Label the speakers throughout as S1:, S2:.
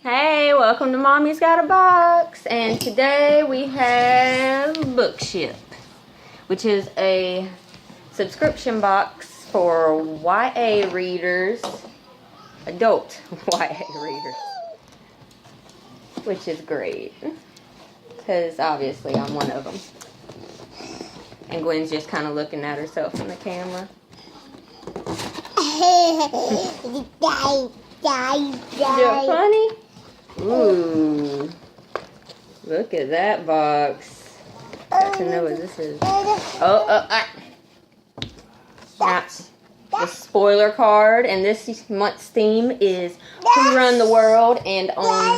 S1: Hey, welcome to Mommy's Got a Box, and today we have Bookiship, which is a subscription box for YA readers, adult YA readers, which is great, because obviously I'm one of them. And Gwen's just kind of looking at herself in the camera. Is it funny? Ooh, look at that box. Got to know what this is. That's the spoiler card, and this month's theme is Who Run the World, and on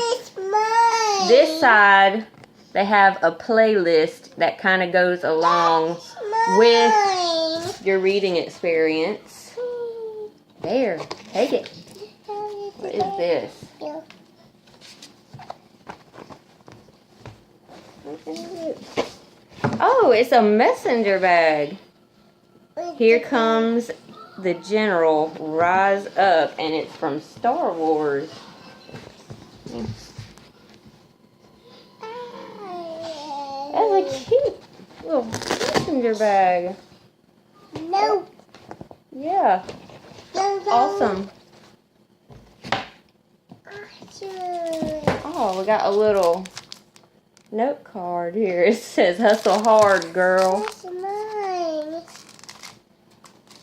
S1: this side they have a playlist that kind of goes along with your reading experience. There, take it. What is this? Oh, it's a messenger bag. Here comes the General, Rise Up, and it's from Star Wars. That's a cute little messenger bag.
S2: No.
S1: Yeah. Awesome. Oh, we got a little note card here. It says, "Hustle hard, girl."
S2: That's mine.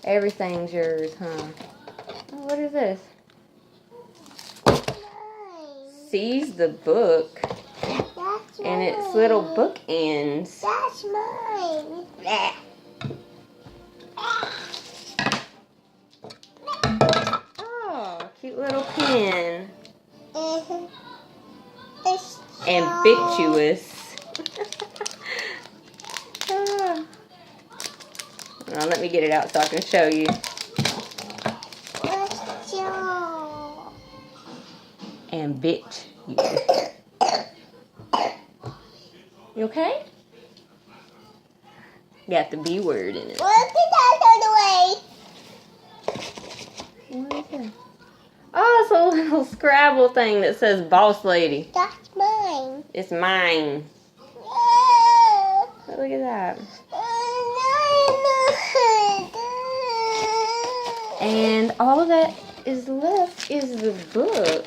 S1: Everything's yours, huh? Oh, what is this?
S2: Mine.
S1: Seize the book.
S2: That's
S1: And
S2: mine.
S1: it's little bookends.
S2: That's mine.
S1: Oh, cute little pen.
S2: It's
S1: Ambiguous. Now let me get it out so I can show you. Ambiguous. You okay? Got the B word in it.
S2: What did I throw away?
S1: What is that? Oh, it's a little Scrabble thing that says Boss Lady.
S2: That's mine.
S1: It's mine.
S2: Yeah.
S1: Look at that. And all that is left is the book.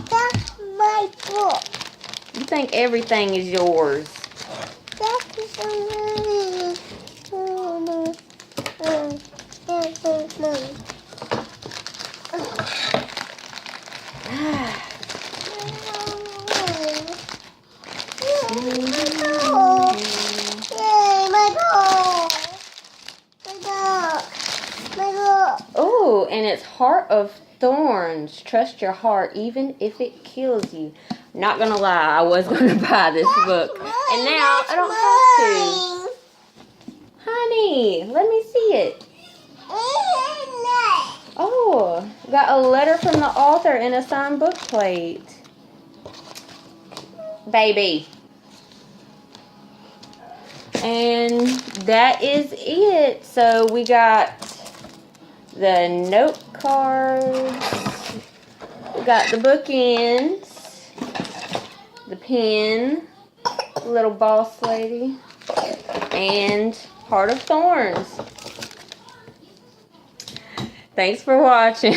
S2: That's my book.
S1: You think everything is yours.
S2: That's mine.
S1: Oh, and it's Heart of Thorns. Trust your heart, even if it kills you. Not gonna lie, I was gonna buy this book, and now I don't have to. Honey, let me see it. Oh, got a letter from the author and a signed book plate. Baby. And that is it. So we got the note cards, we got the bookends, the pen, little boss lady, and Heart of Thorns. Thanks for watching.